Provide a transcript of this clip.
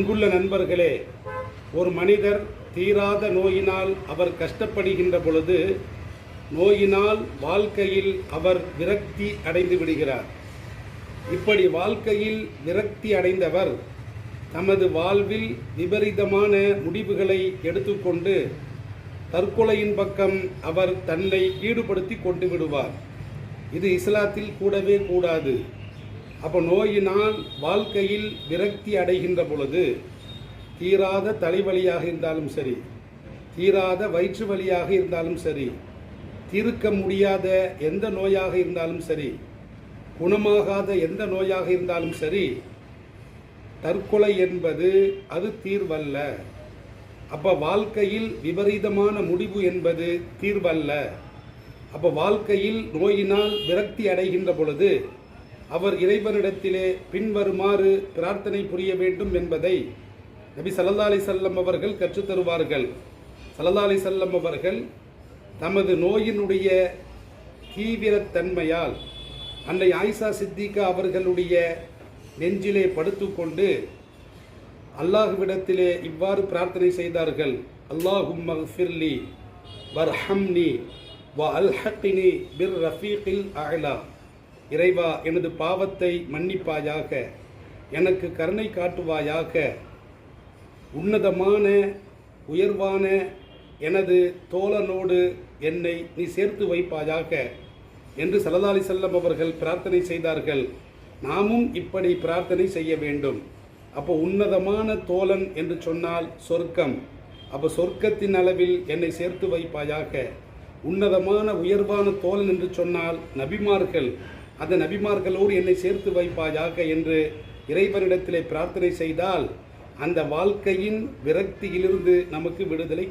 அன்புள்ள நண்பர்களே, ஒரு மனிதர் தீராத நோயினால் அவர் கஷ்டப்படுகின்ற பொழுது நோயினால் வாழ்க்கையில் அவர் விரக்தி அடைந்து விடுகிறார். இப்படி வாழ்க்கையில் விரக்தி அடைந்தவர் தமது வாழ்வில் விபரீதமான முடிவுகளை எடுத்துக்கொண்டு தற்கொலையின் பக்கம் அவர் தன்னை ஈடுபடுத்தி கொண்டு விடுவார். இது இஸ்லாத்தில் கூடவே கூடாது. அப்போ நோயினால் வாழ்க்கையில் விரக்தி அடைகின்ற பொழுது தீராத தலைவலியாக இருந்தாலும் சரி, தீராத வயிற்று வலியாக இருந்தாலும் சரி, தீர்க்க முடியாத எந்த நோயாக இருந்தாலும் சரி, குணமாகாத எந்த நோயாக இருந்தாலும் சரி, தற்கொலை என்பது அது தீர்வல்ல. அப்போ வாழ்க்கையில் விபரீதமான முடிவு என்பது தீர்வல்ல. அப்போ வாழ்க்கையில் நோயினால் விரக்தி அடைகின்ற பொழுது அவர் இறைவனிடத்திலே பின்வருமாறு பிரார்த்தனை புரிய வேண்டும் என்பதை நபி ஸல்லல்லாஹு அலைஹி வஸல்லம் அவர்கள் கற்றுத்தருவார்கள். ஸல்லல்லாஹு அலைஹி வஸல்லம் அவர்கள் தமது நோயினுடைய தீவிரத்தன்மையால் அன்னை ஆயிஷா சித்திகா அவர்களுடைய நெஞ்சிலே படுத்துக்கொண்டு அல்லாஹ்விடத்திலே இவ்வாறு பிரார்த்தனை செய்தார்கள். அல்லாஹும்ம ஃபிர்லி வர்ஹம்னி வ அல்ஹக்னி பிர் ரஃபீகில் அஅலா. இறைவா, எனது பாவத்தை மன்னிப்பாயாக, எனக்கு கருணை காட்டுவாயாக, உன்னதமான உயர்வான எனது தோழனோடு என்னை நீ சேர்த்து வைப்பாயாக என்று ஸல்லல்லாஹு அலைஹி வஸல்லம் அவர்கள் பிரார்த்தனை செய்தார்கள். நாமும் இப்படி பிரார்த்தனை செய்ய வேண்டும். அப்போ உன்னதமான தோழன் என்று சொன்னால் சொர்க்கம். அப்போ சொர்க்கத்தின் அளவில் என்னை சேர்த்து வைப்பாயாக. உன்னதமான உயர்வான தோழன் என்று சொன்னால் நபிமார்கள், அந்த நபிமார்களோடு என்னை சேர்த்து வைப்பாயாக என்று இறைவனிடத்திலே பிரார்த்தனை செய்தால் அந்த வாழ்க்கையின் விரக்தியிலிருந்து நமக்கு விடுதலை